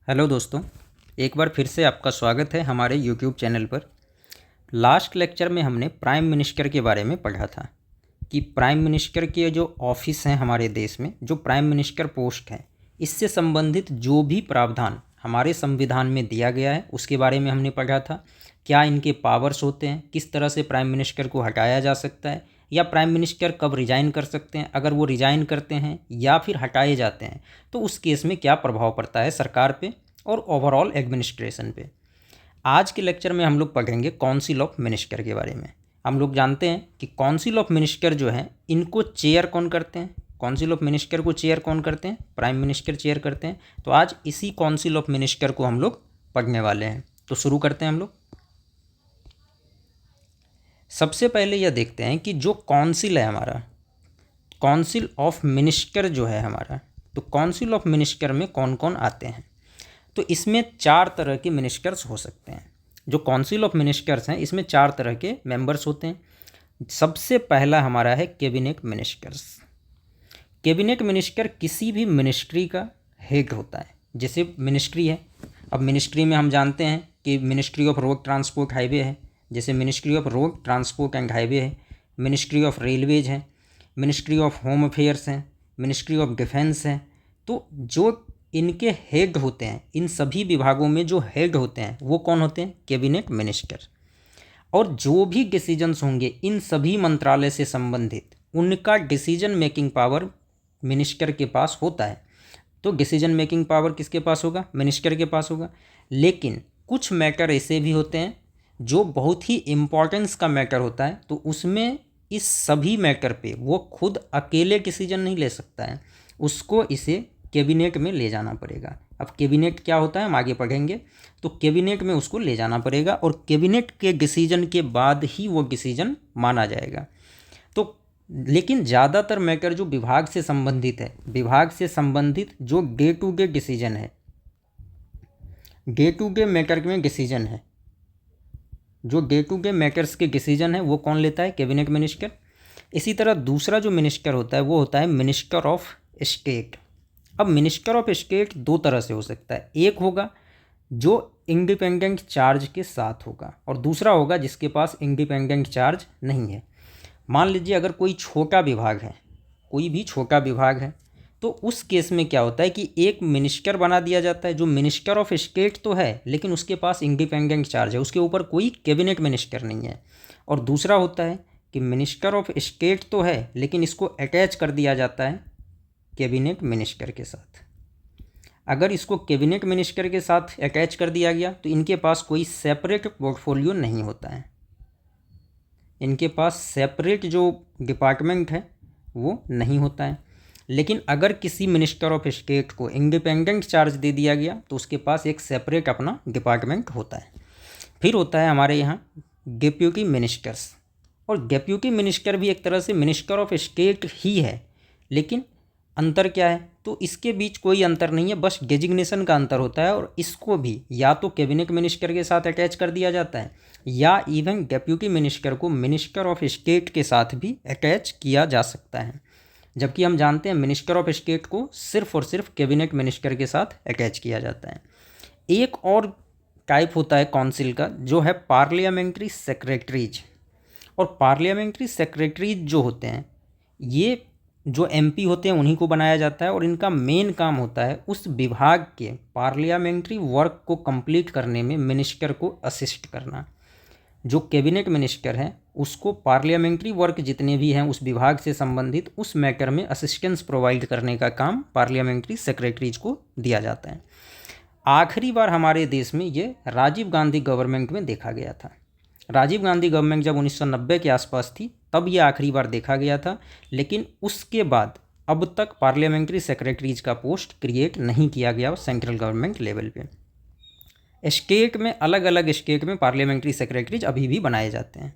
Hello दोस्तों, एक बार फिर से आपका स्वागत है हमारे यूट्यूब चैनल पर। लास्ट लेक्चर में हमने प्राइम मिनिस्टर के बारे में पढ़ा था कि प्राइम मिनिस्टर के जो ऑफिस हैं हमारे देश में, जो प्राइम मिनिस्टर पोस्ट है, इससे संबंधित जो भी प्रावधान हमारे संविधान में दिया गया है उसके बारे में हमने पढ़ा था। क्या इनके पावर्स होते हैं, किस तरह से प्राइम मिनिस्टर को हटाया जा सकता है, या प्राइम मिनिस्टर कब रिजाइन कर सकते हैं, अगर वो रिजाइन करते हैं या फिर हटाए जाते हैं तो उस केस में क्या प्रभाव पड़ता है सरकार पे और ओवरऑल एडमिनिस्ट्रेशन पे। आज के लेक्चर में हम लोग पढ़ेंगे काउंसिल ऑफ मिनिस्टर के बारे में। हम लोग जानते हैं कि काउंसिल ऑफ मिनिस्टर जो है इनको चेयर कौन करते हैं। काउंसिल ऑफ मिनिस्टर को चेयर कौन करते हैं? प्राइम मिनिस्टर चेयर करते हैं। तो आज इसी काउंसिल ऑफ मिनिस्टर को हम लोग पढ़ने वाले हैं। तो शुरू करते हैं हम लोग। सबसे पहले यह देखते हैं कि जो काउंसिल है हमारा, काउंसिल ऑफ मिनिस्टर जो है हमारा, तो काउंसिल ऑफ मिनिस्टर में कौन कौन आते हैं। तो इसमें 4 तरह के मिनिस्टर्स हो सकते हैं। जो काउंसिल ऑफ मिनिस्टर्स हैं इसमें 4 तरह के मेंबर्स होते हैं। सबसे पहला हमारा है कैबिनेट मिनिस्टर्स। कैबिनेट मिनिस्टर किसी भी मिनिस्ट्री का हेड होता है। जैसे मिनिस्ट्री है, अब मिनिस्ट्री में हम जानते हैं कि ministry of road transport highway है, जैसे ministry of road transport and highway है, मिनिस्ट्री ऑफ रेलवेज है, मिनिस्ट्री ऑफ होम अफेयर्स है, मिनिस्ट्री ऑफ डिफेंस है। तो जो इनके हेड होते हैं, इन सभी विभागों में जो हेड होते हैं वो कौन होते हैं? Cabinet minister. और जो भी डिसीजंस होंगे इन सभी मंत्रालय से संबंधित, उनका डिसीजन मेकिंग पावर मिनिस्टर के पास होता है। तो डिसीजन मेकिंग पावर किसके पास होगा? मिनिस्टर के पास होगा। लेकिन कुछ मैटर ऐसे भी होते हैं जो बहुत ही इम्पोर्टेंस का मैटर होता है, तो उसमें इस सभी मैटर पे वो खुद अकेले डिसीजन नहीं ले सकता है, उसको इसे कैबिनेट में ले जाना पड़ेगा। अब कैबिनेट क्या होता है हम आगे पढ़ेंगे। तो कैबिनेट में उसको ले जाना पड़ेगा और कैबिनेट के डिसीजन के बाद ही वो डिसीजन माना जाएगा। तो लेकिन ज़्यादातर मैटर जो विभाग से संबंधित है, विभाग से संबंधित जो डे टू डे डिसीजन है, डे टू डे मैटर में डिसीजन है, जो डे टू डे मैटर्स के डिसीजन है वो कौन लेता है? Cabinet minister. इसी तरह दूसरा जो मिनिस्टर होता है वो होता है मिनिस्टर ऑफ स्टेट। अब मिनिस्टर ऑफ स्टेट 2 तरह से हो सकता है। एक होगा जो इंडिपेंडेंट चार्ज के साथ होगा और दूसरा होगा जिसके पास इंडिपेंडेंट चार्ज नहीं है। मान लीजिए अगर कोई छोटा विभाग है, कोई भी छोटा विभाग है, तो उस केस में क्या होता है कि एक मिनिस्टर बना दिया जाता है जो मिनिस्टर ऑफ स्टेट तो है लेकिन उसके पास इंडिपेंडेंट चार्ज है, उसके ऊपर कोई कैबिनेट मिनिस्टर नहीं है। और दूसरा होता है कि मिनिस्टर ऑफ स्टेट तो है लेकिन इसको अटैच कर दिया जाता है कैबिनेट मिनिस्टर के साथ। अगर इसको कैबिनेट मिनिस्टर के साथ अटैच कर दिया गया तो इनके पास कोई सेपरेट पोर्टफोलियो नहीं होता है, इनके पास सेपरेट जो डिपार्टमेंट है वो नहीं होता है। लेकिन अगर किसी मिनिस्टर ऑफ स्टेट को इंडिपेंडेंट चार्ज दे दिया गया तो उसके पास एक सेपरेट अपना डिपार्टमेंट होता है। फिर होता है हमारे यहाँ डेप्यूटी मिनिस्टर्स। और डेप्यूटी मिनिस्टर भी एक तरह से मिनिस्टर ऑफ स्टेट ही है, लेकिन अंतर क्या है? तो इसके बीच कोई अंतर नहीं है, बस डेजिग्नेशन का अंतर होता है। और इसको भी या तो कैबिनेट मिनिस्टर के साथ अटैच कर दिया जाता है या इवन डेप्यूटी मिनिस्टर को मिनिस्टर ऑफ स्टेट के साथ भी अटैच किया जा सकता है। जबकि हम जानते हैं मिनिस्टर ऑफ स्टेट को सिर्फ और सिर्फ कैबिनेट मिनिस्टर के साथ अटैच किया जाता है। एक और टाइप होता है काउंसिल का जो है पार्लियामेंट्री सेक्रेटरीज। और पार्लियामेंट्री सेक्रेटरीज जो होते हैं ये जो एमपी होते हैं उन्हीं को बनाया जाता है और इनका मेन काम होता है उस विभाग के पार्लियामेंट्री वर्क को कंप्लीट करने में मिनिस्टर को असिस्ट करना। जो कैबिनेट मिनिस्टर हैं उसको पार्लियामेंट्री वर्क जितने भी हैं उस विभाग से संबंधित उस मैटर में असिस्टेंस प्रोवाइड करने का काम पार्लियामेंट्री सेक्रेटरीज को दिया जाता है। आखिरी बार हमारे देश में ये राजीव गांधी गवर्नमेंट में देखा गया था। राजीव गांधी गवर्नमेंट जब 1990 के आसपास थी तब ये आखिरी बार देखा गया था, लेकिन उसके बाद अब तक पार्लियामेंट्री सेक्रेटरीज का पोस्ट क्रिएट नहीं किया गया सेंट्रल गवर्नमेंट लेवल पे। स्टेट में अलग अलग स्टेट में पार्लियामेंट्री सेक्रेटरीज अभी भी बनाए जाते हैं।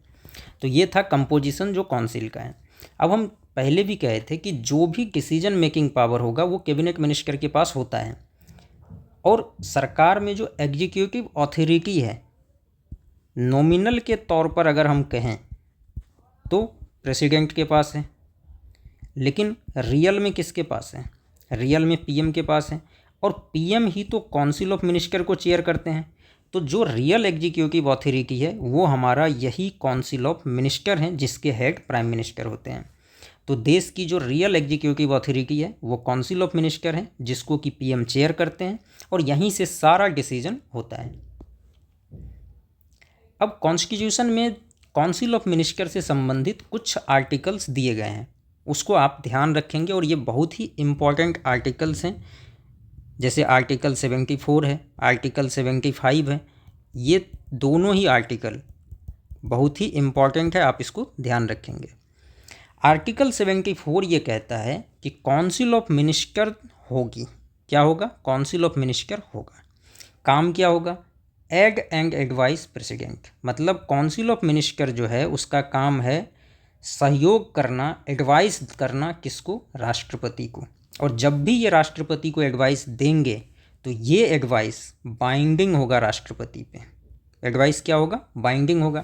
तो ये था कंपोजिशन जो काउंसिल का है। अब हम पहले भी कहे थे कि जो भी डिसीजन मेकिंग पावर होगा वो कैबिनेट मिनिस्टर के पास होता है। और सरकार में जो एग्जीक्यूटिव अथॉरिटी है, नॉमिनल के तौर पर अगर हम कहें तो प्रेसिडेंट के पास है, लेकिन रियल में किसके पास है? रियल में पीएम के पास है। और पीएम ही तो काउंसिल ऑफ मिनिस्टर को चेयर करते हैं। तो जो रियल एग्जीक्यूटिव अथॉरिटी है वो हमारा यही काउंसिल ऑफ मिनिस्टर हैं, जिसके हेड प्राइम मिनिस्टर होते हैं। तो देश की जो रियल एग्जीक्यूटिव अथॉरिटी है वो काउंसिल ऑफ मिनिस्टर है, जिसको कि पीएम चेयर करते हैं, और यहीं से सारा डिसीजन होता है। अब कॉन्स्टिट्यूशन में काउंसिल ऑफ मिनिस्टर से संबंधित कुछ आर्टिकल्स दिए गए हैं, उसको आप ध्यान रखेंगे, और ये बहुत ही इम्पॉर्टेंट आर्टिकल्स हैं। जैसे आर्टिकल 74 है, आर्टिकल 75 है, ये दोनों ही आर्टिकल बहुत ही इम्पॉर्टेंट है, आप इसको ध्यान रखेंगे। आर्टिकल 74 ये कहता है कि काउंसिल ऑफ मिनिस्टर होगी, क्या होगा, काउंसिल ऑफ मिनिस्टर होगा। काम क्या होगा, एड एंड एडवाइस प्रेसिडेंट, मतलब काउंसिल ऑफ मिनिस्टर जो है उसका काम है सहयोग करना, एडवाइस करना, किसको, राष्ट्रपति को। और जब भी ये राष्ट्रपति को एडवाइस देंगे तो ये एडवाइस बाइंडिंग होगा राष्ट्रपति पे। एडवाइस क्या होगा, बाइंडिंग होगा।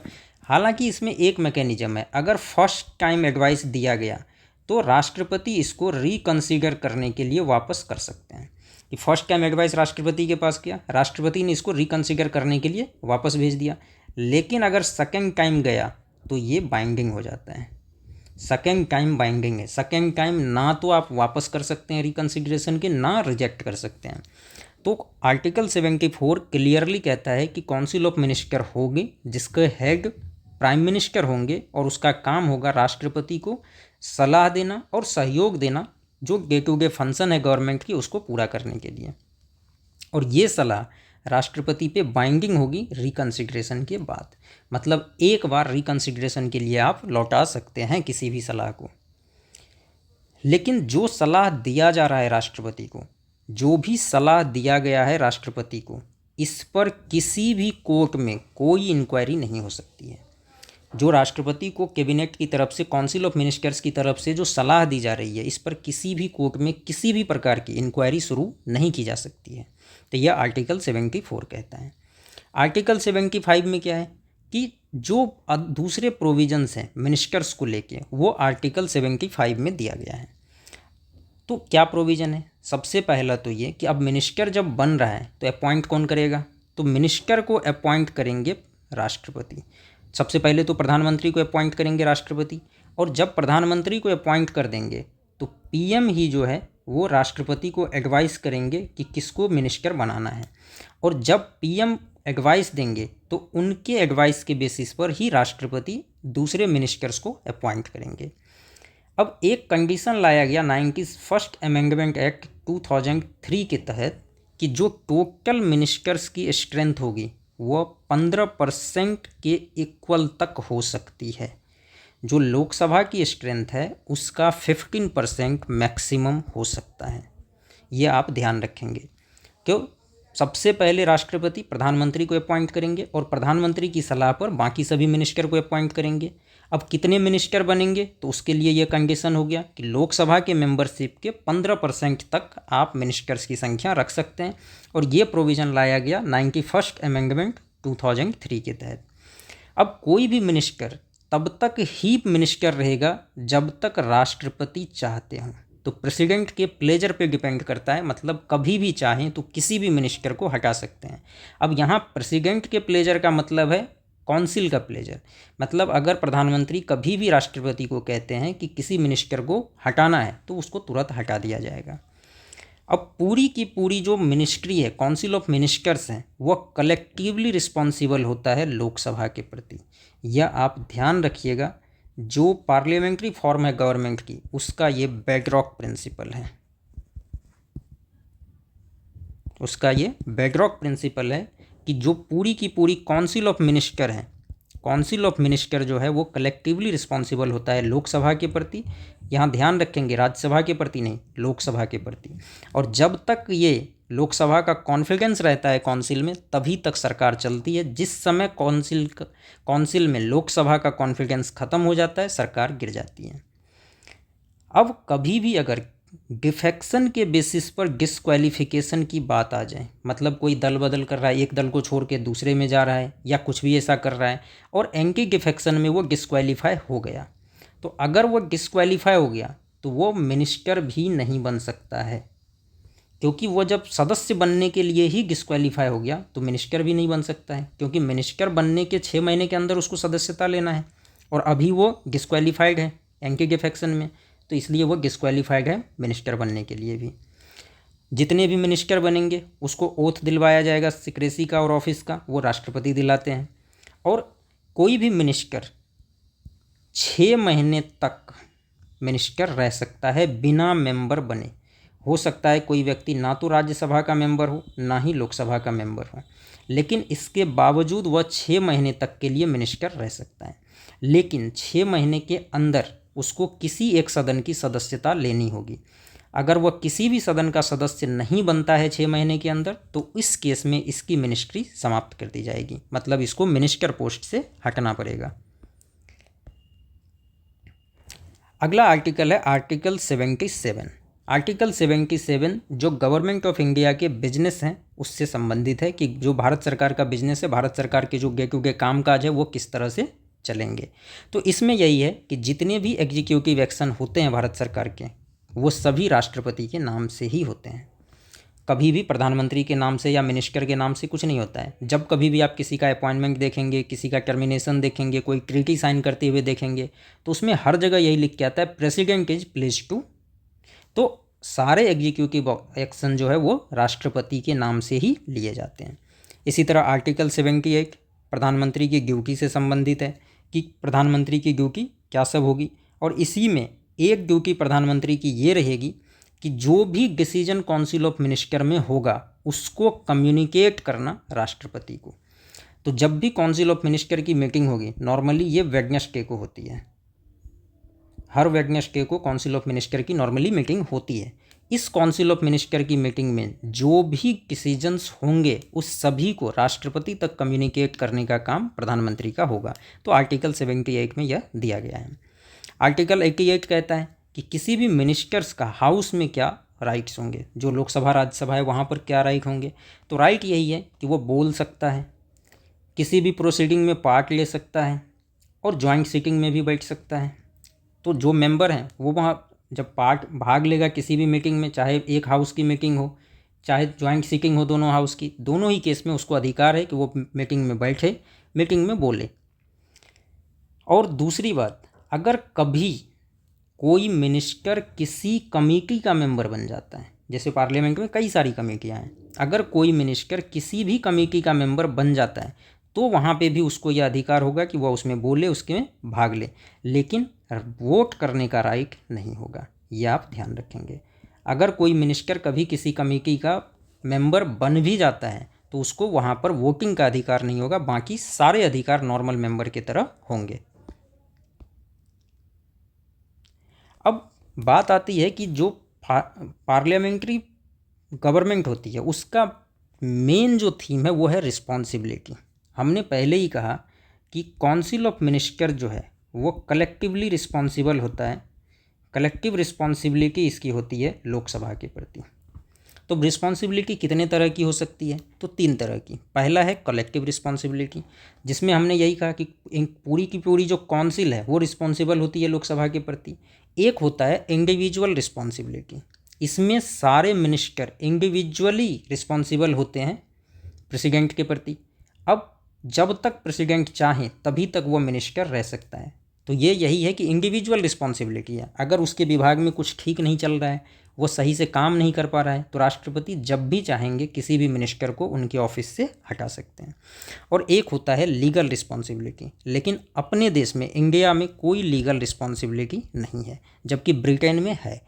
हालांकि इसमें एक मैकेनिज्म है, अगर फर्स्ट टाइम एडवाइस दिया गया तो राष्ट्रपति इसको रिकंसीडर करने के लिए वापस कर सकते हैं। कि फर्स्ट टाइम एडवाइस राष्ट्रपति के पास किया, राष्ट्रपति ने इसको रिकंसीडर करने के लिए वापस भेज दिया, लेकिन अगर सेकेंड टाइम गया तो ये बाइंडिंग हो जाता है। सेकेंड टाइम बाइंडिंग है, सेकेंड टाइम ना तो आप वापस कर सकते हैं रिकंसिडरेशन के, ना रिजेक्ट कर सकते हैं। तो आर्टिकल 74 क्लियरली कहता है कि काउंसिल ऑफ मिनिस्टर होगी, जिसके हेड प्राइम मिनिस्टर होंगे, और उसका काम होगा राष्ट्रपति को सलाह देना और सहयोग देना, जो डे टू डे फंक्शन है गवर्नमेंट की उसको पूरा करने के लिए। और ये सलाह राष्ट्रपति पे बाइंडिंग होगी रिकंसिडरेशन के बाद, मतलब एक बार रिकंसिडरेशन के लिए आप लौटा सकते हैं किसी भी सलाह को। लेकिन जो सलाह दिया जा रहा है राष्ट्रपति को, जो भी सलाह दिया गया है राष्ट्रपति को, इस पर किसी भी कोर्ट में कोई इंक्वायरी नहीं हो सकती है। जो राष्ट्रपति को कैबिनेट की तरफ से, काउंसिल ऑफ मिनिस्टर्स की तरफ से जो सलाह दी जा रही है, इस पर किसी भी कोर्ट में किसी भी प्रकार की इंक्वायरी शुरू नहीं की जा सकती है। तो यह आर्टिकल 74 कहता है। आर्टिकल 75 में क्या है कि जो दूसरे प्रोविजंस हैं मिनिस्टर्स को लेके, वो आर्टिकल 75 में दिया गया है। तो क्या प्रोविज़न है, सबसे पहला तो ये कि अब मिनिस्टर जब बन रहा है तो अपॉइंट कौन करेगा, तो मिनिस्टर को अपॉइंट करेंगे राष्ट्रपति। सबसे पहले तो प्रधानमंत्री को अपॉइंट करेंगे राष्ट्रपति, और जब प्रधानमंत्री को अपॉइंट कर देंगे तो पीएम ही जो है वो राष्ट्रपति को एडवाइस करेंगे कि किसको मिनिस्टर बनाना है। और जब पीएम एडवाइस देंगे तो उनके एडवाइस के बेसिस पर ही राष्ट्रपति दूसरे मिनिस्टर्स को अपॉइंट करेंगे। अब एक कंडीशन लाया गया 91st अमेंडमेंट एक्ट 2003 के तहत कि जो टोटल मिनिस्टर्स की स्ट्रेंथ होगी वो 15% के इक्वल तक हो सकती है। जो लोकसभा की स्ट्रेंथ है उसका 15% मैक्सिमम हो सकता है। ये आप ध्यान रखेंगे। क्यों, सबसे पहले राष्ट्रपति प्रधानमंत्री को अपॉइंट करेंगे और प्रधानमंत्री की सलाह पर बाकी सभी मिनिस्टर को अपॉइंट करेंगे। अब कितने मिनिस्टर बनेंगे, तो उसके लिए ये कंडीशन हो गया कि लोकसभा के मेंबरशिप के 15% तक आप मिनिस्टर्स की संख्या रख सकते हैं। और ये प्रोविज़न लाया गया 91st अमेंडमेंट 2003 के तहत। अब कोई भी मिनिस्टर तब तक ही मिनिस्टर रहेगा जब तक राष्ट्रपति चाहते हों। तो प्रेसिडेंट के प्लेजर पे डिपेंड करता है, मतलब कभी भी चाहें तो किसी भी मिनिस्टर को हटा सकते हैं। अब यहाँ प्रेसिडेंट के प्लेजर का मतलब है काउंसिल का प्लेजर, मतलब अगर प्रधानमंत्री कभी भी राष्ट्रपति को कहते हैं कि किसी मिनिस्टर को हटाना है तो उसको तुरंत हटा दिया जाएगा। अब पूरी की पूरी जो मिनिस्ट्री है, काउंसिल ऑफ मिनिस्टर्स हैं, वह कलेक्टिवली रिस्पॉन्सिबल होता है लोकसभा के प्रति। यह आप ध्यान रखिएगा, जो पार्लियामेंट्री फॉर्म है गवर्नमेंट की, उसका ये बेडरॉक प्रिंसिपल है, उसका ये बेडरॉक प्रिंसिपल है कि जो पूरी की पूरी काउंसिल ऑफ मिनिस्टर हैं, काउंसिल ऑफ मिनिस्टर जो है वो कलेक्टिवली रिस्पॉन्सिबल होता है लोकसभा के प्रति। यहाँ ध्यान रखेंगे, राज्यसभा के प्रति नहीं, लोकसभा के प्रति। और जब तक ये लोकसभा का कॉन्फिडेंस रहता है काउंसिल में, तभी तक सरकार चलती है। जिस समय काउंसिल में लोकसभा का कॉन्फिडेंस खत्म हो जाता है, सरकार गिर जाती है। अब कभी भी अगर डिफेक्शन के बेसिस पर डिस्क्वालिफिकेशन की बात आ जाए, मतलब कोई दल बदल कर रहा है, एक दल को छोड़ के दूसरे में जा रहा है या कुछ भी ऐसा कर रहा है और एंटी डिफेक्शन में वो डिस्क्वालीफाई हो गया, तो अगर वो डिस्क्वालीफाई हो गया तो वो मिनिस्टर भी नहीं बन सकता है। क्योंकि वो जब सदस्य बनने के लिए ही डिस्क्वालीफाई हो गया तो मिनिस्टर भी नहीं बन सकता है, क्योंकि मिनिस्टर बनने के 6 महीने के अंदर उसको सदस्यता लेना है और अभी वो डिस्क्वालीफाइड है एंटी डिफेक्शन में, तो इसलिए वो डिस्क्वालीफाइड है मिनिस्टर बनने के लिए भी। जितने भी मिनिस्टर बनेंगे उसको ओथ दिलवाया जाएगा सिक्रेसी का और ऑफिस का, वो राष्ट्रपति दिलाते हैं। और कोई भी मिनिस्टर 6 महीने तक मिनिस्टर रह सकता है बिना मेंबर बने। हो सकता है कोई व्यक्ति ना तो राज्यसभा का मेंबर हो ना ही लोकसभा का मेंबर हो, लेकिन इसके बावजूद वह 6 महीने तक के लिए मिनिस्टर रह सकता है। लेकिन 6 महीने के अंदर उसको किसी एक सदन की सदस्यता लेनी होगी। अगर वह किसी भी सदन का सदस्य नहीं बनता है 6 महीने के अंदर, तो इस केस में इसकी मिनिस्ट्री समाप्त कर दी जाएगी, मतलब इसको मिनिस्टर पोस्ट से हटना पड़ेगा। अगला आर्टिकल है आर्टिकल 77। आर्टिकल 77 जो गवर्नमेंट ऑफ इंडिया के बिजनेस हैं उससे संबंधित है कि जो भारत सरकार का बिजनेस है, भारत सरकार के जो डे काम काज है वो किस तरह से चलेंगे। तो इसमें यही है कि जितने भी एग्जीक्यूटिव एक्शन होते हैं भारत सरकार के, वो सभी राष्ट्रपति के नाम से ही होते हैं। कभी भी प्रधानमंत्री के नाम से या मिनिस्टर के नाम से कुछ नहीं होता है। जब कभी भी आप किसी का अपॉइंटमेंट देखेंगे, किसी का टर्मिनेशन देखेंगे, कोई ट्रीटी साइन करते हुए देखेंगे, तो उसमें हर जगह यही लिख के आता है प्रेसिडेंट इज प्लीज टू। तो सारे एग्जीक्यूटिव एक्शन जो है वो राष्ट्रपति के नाम से ही लिए जाते हैं। इसी तरह आर्टिकल 78 प्रधानमंत्री की ड्यूटी से संबंधित है कि प्रधानमंत्री की ड्यूटी क्या सब होगी, और इसी में एक ड्यूटी प्रधानमंत्री की ये रहेगी कि जो भी डिसीजन काउंसिल ऑफ मिनिस्टर में होगा उसको कम्युनिकेट करना राष्ट्रपति को। तो जब भी काउंसिल ऑफ मिनिस्टर की मीटिंग होगी, नॉर्मली ये वेडनेसडे को होती है, हर वेडनेसडे को काउंसिल ऑफ मिनिस्टर की नॉर्मली मीटिंग होती है। इस काउंसिल ऑफ मिनिस्टर की मीटिंग में जो भी डिसीजंस होंगे उस सभी को राष्ट्रपति तक कम्युनिकेट करने का काम प्रधानमंत्री का होगा। तो आर्टिकल 78 में यह दिया गया है। आर्टिकल 88 कहता है कि किसी भी मिनिस्टर्स का हाउस में क्या राइट्स होंगे, जो लोकसभा राज्यसभा है वहाँ पर क्या राइट होंगे। तो राइट यही है कि वो बोल सकता है, किसी भी प्रोसीडिंग में पार्ट ले सकता है और जॉइंट सीटिंग में भी बैठ सकता है। तो जो मेंबर हैं वो वहाँ जब भाग लेगा किसी भी मीटिंग में, चाहे एक हाउस की मीटिंग हो चाहे जॉइंट सीटिंग हो दोनों हाउस की, दोनों ही केस में उसको अधिकार है कि वो मीटिंग में बैठे, मीटिंग में बोले। और दूसरी बात, अगर कभी कोई मिनिस्टर किसी कमेटी का मेंबर बन जाता है, जैसे पार्लियामेंट में कई सारी कमेटियां हैं, अगर कोई मिनिस्टर किसी भी कमेटी का मेंबर बन जाता है तो वहाँ पे भी उसको यह अधिकार होगा कि वह उसमें बोले, उसके भाग ले, लेकिन वोट करने का राइट नहीं होगा। यह आप ध्यान रखेंगे। अगर कोई मिनिस्टर कभी किसी कमेटी का मेंबर बन भी जाता है तो उसको वहाँ पर वोटिंग का अधिकार नहीं होगा, बाकी सारे अधिकार नॉर्मल मेंबर की तरह होंगे। अब बात आती है कि जो पार्लियामेंट्री गवर्नमेंट होती है उसका मेन जो थीम है वो है रिस्पॉन्सिबिलिटी। हमने पहले ही कहा कि काउंसिल ऑफ मिनिस्टर जो है वो कलेक्टिवली रिस्पॉन्सिबल होता है। कलेक्टिव रिस्पॉन्सिबिलिटी इसकी होती है लोकसभा के प्रति। तो रिस्पॉन्सिबिलिटी कितने तरह की हो सकती है? तो 3 तरह की। पहला है कलेक्टिव रिस्पॉन्सिबिलिटी, जिसमें हमने यही कहा कि पूरी की पूरी जो काउंसिल है वो रिस्पॉन्सिबल होती है लोकसभा के प्रति। एक होता है इंडिविजुअल रिस्पॉन्सिबिलिटी, इसमें सारे मिनिस्टर इंडिविजुअली रिस्पॉन्सिबल होते हैं प्रेसिडेंट के प्रति। अब जब तक प्रेसिडेंट चाहे तभी तक वो मिनिस्टर रह सकता है। तो ये यही है कि इंडिविजुअल रिस्पॉन्सिबिलिटी है। अगर उसके विभाग में कुछ ठीक नहीं चल रहा है, वो सही से काम नहीं कर पा रहा है, तो राष्ट्रपति जब भी चाहेंगे किसी भी मिनिस्टर को उनके ऑफिस से हटा सकते हैं। और एक होता है लीगल रिस्पॉन्सिबिलिटी, लेकिन अपने देश में इंडिया में कोई लीगल रिस्पॉन्सिबिलिटी नहीं है, जबकि ब्रिटेन में है।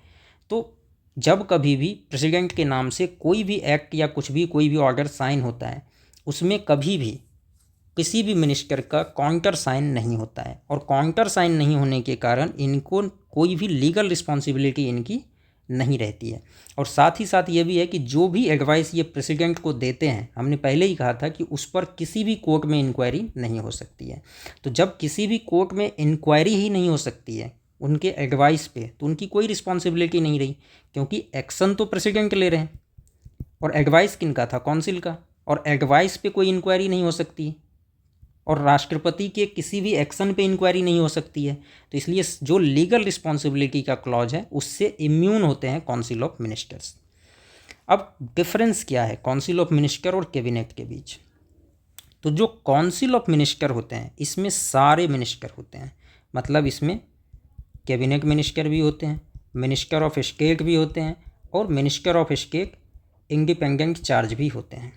तो जब कभी भी प्रेसिडेंट के नाम से कोई भी एक्ट या कुछ भी कोई भी ऑर्डर साइन होता है, उसमें कभी भी किसी भी मिनिस्टर का काउंटर साइन नहीं होता है, और काउंटर साइन नहीं होने के कारण इनको कोई भी लीगल रिस्पॉन्सिबिलिटी इनकी नहीं रहती है। और साथ ही साथ ये भी है कि जो भी एडवाइस ये प्रेसिडेंट को देते हैं, हमने पहले ही कहा था कि उस पर किसी भी कोर्ट में इंक्वायरी नहीं हो सकती है। तो जब किसी भी कोर्ट में इंक्वायरी ही नहीं हो सकती है उनके एडवाइस पे, तो उनकी कोई रिस्पॉन्सिबिलिटी नहीं रही, क्योंकि एक्शन तो प्रेसिडेंट ले रहे हैं और एडवाइस किनका था? काउंसिल का। और एडवाइस पे कोई इंक्वायरी नहीं हो सकती और राष्ट्रपति के किसी भी एक्शन पे इंक्वायरी नहीं हो सकती है। तो इसलिए जो लीगल रिस्पॉन्सिबिलिटी का क्लॉज है उससे इम्यून होते हैं काउंसिल ऑफ मिनिस्टर्स। अब डिफरेंस क्या है काउंसिल ऑफ मिनिस्टर और कैबिनेट के बीच? तो जो काउंसिल ऑफ मिनिस्टर होते हैं इसमें सारे मिनिस्टर होते हैं, मतलब इसमें कैबिनेट मिनिस्टर भी होते हैं, मिनिस्टर ऑफ स्टेट भी होते हैं और minister of state independent charge भी होते हैं,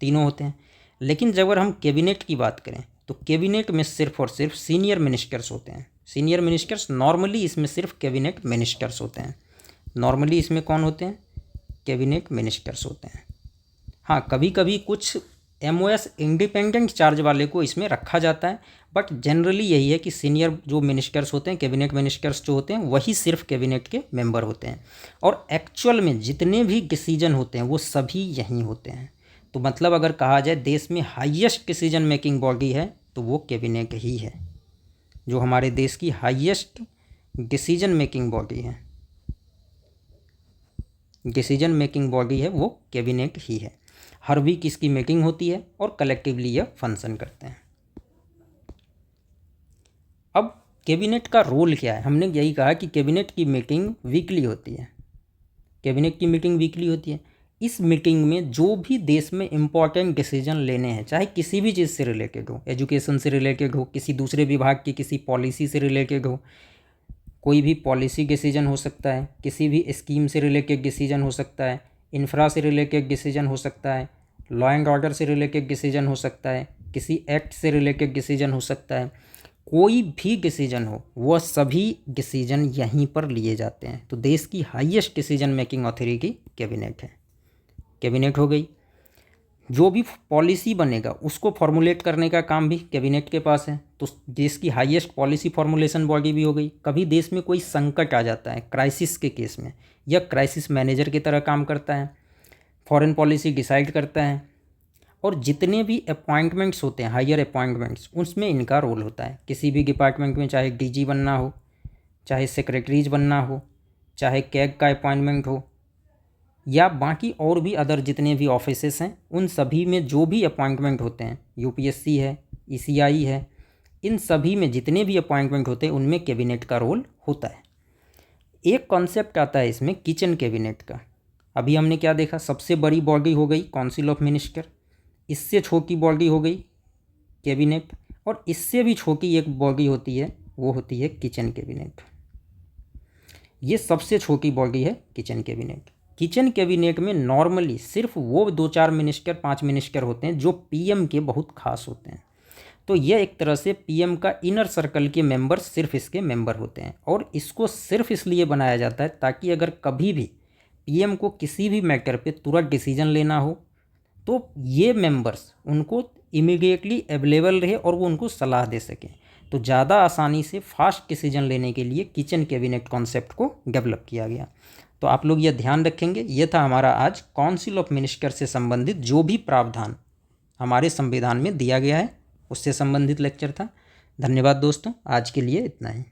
तीनों होते हैं। लेकिन जब अगर हम कैबिनेट की बात करें तो कैबिनेट में सिर्फ और सिर्फ सीनियर मिनिस्टर्स होते हैं। सीनियर मिनिस्टर्स नॉर्मली इसमें सिर्फ कैबिनेट मिनिस्टर्स होते हैं। नॉर्मली इसमें कौन होते हैं? कैबिनेट मिनिस्टर्स होते हैं। हाँ, कभी कभी कुछ MOS इंडिपेंडेंट चार्ज वाले को इसमें रखा जाता है, बट जनरली यही है कि सीनियर जो मिनिस्टर्स होते हैं, कैबिनेट मिनिस्टर्स जो होते हैं, वही सिर्फ कैबिनेट के मेंबर होते हैं। और एक्चुअल में जितने भी डिसीजन होते हैं वो सभी यहीं होते हैं। तो मतलब अगर कहा जाए देश में हाईएस्ट डिसीजन मेकिंग बॉडी है तो वो कैबिनेट ही है। जो हमारे देश की हाईएस्ट डिसीजन मेकिंग बॉडी है, डिसीजन मेकिंग बॉडी है, वो कैबिनेट ही है। हर वीक इसकी मीटिंग होती है और कलेक्टिवली यह फंक्शन करते हैं। अब कैबिनेट का रोल क्या है? हमने यही कहा कि कैबिनेट की मीटिंग वीकली होती है। कैबिनेट की मीटिंग वीकली होती है। इस मीटिंग में जो भी देश में इम्पॉर्टेंट डिसीजन लेने हैं, चाहे किसी भी चीज़ से रिलेटेड हो, एजुकेशन से रिलेटेड हो, किसी दूसरे विभाग की किसी पॉलिसी से रिलेटेड हो, कोई भी पॉलिसी डिसीजन हो सकता है, किसी भी स्कीम से रिलेटेड डिसीजन हो सकता है, इंफ्रा से रिलेटेड डिसीजन हो सकता है, लॉ एंड ऑर्डर से रिलेटेड डिसीजन हो सकता है, किसी एक्ट से रिलेटेड डिसीजन हो सकता है, कोई भी डिसीजन हो, वह सभी डिसीजन यहीं पर लिए जाते हैं। तो देश की highest decision making authority cabinet है। कैबिनेट हो गई। जो भी पॉलिसी बनेगा उसको फॉर्मुलेट करने का काम भी कैबिनेट के पास है। तो देश की हाईएस्ट पॉलिसी फॉर्मुलेशन बॉडी भी हो गई। कभी देश में कोई संकट आ जाता है क्राइसिस के केस में, यह क्राइसिस मैनेजर की तरह काम करता है, फॉरेन पॉलिसी डिसाइड करता है। और जितने भी अपॉइंटमेंट्स होते हैं, हायर अपॉइंटमेंट्स, उसमें इनका रोल होता है। किसी भी डिपार्टमेंट में चाहे DG बनना हो, चाहे सेक्रेटरीज बनना हो, चाहे कैग का अपॉइंटमेंट हो, या बाकी और भी अदर जितने भी ऑफिसेस हैं, उन सभी में जो भी अपॉइंटमेंट होते हैं, UPSC है, ECI है, इन सभी में जितने भी अपॉइंटमेंट होते हैं उनमें कैबिनेट का रोल होता है। एक कॉन्सेप्ट आता है इसमें किचन कैबिनेट का। अभी हमने क्या देखा? सबसे बड़ी बॉडी हो गई काउंसिल ऑफ मिनिस्टर, इससे छोटी बॉडी हो गई कैबिनेट, और इससे भी छोटी एक बॉडी होती है, वो होती है किचन कैबिनेट। ये सबसे छोटी बॉडी है किचन कैबिनेट। किचन कैबिनेट में नॉर्मली सिर्फ वो 2-4 मिनिस्टर, 5 मिनिस्टर होते हैं जो PM के बहुत खास होते हैं। तो यह एक तरह से PM का इनर सर्कल के मेंबर सिर्फ इसके मेंबर होते हैं। और इसको सिर्फ इसलिए बनाया जाता है ताकि अगर कभी भी PM को किसी भी मैटर पे तुरंत डिसीजन लेना हो तो ये मेंबर्स उनको इमीडिएटली अवेलेबल रहे और वो उनको सलाह दे सकें। तो ज़्यादा आसानी से फास्ट डिसीजन लेने के लिए किचन कैबिनेट कॉन्सेप्ट को डेवलप किया गया। तो आप लोग यह ध्यान रखेंगे। ये था हमारा आज काउंसिल ऑफ मिनिस्टर से संबंधित जो भी प्रावधान हमारे संविधान में दिया गया है उससे संबंधित लेक्चर था। धन्यवाद दोस्तों, आज के लिए इतना ही।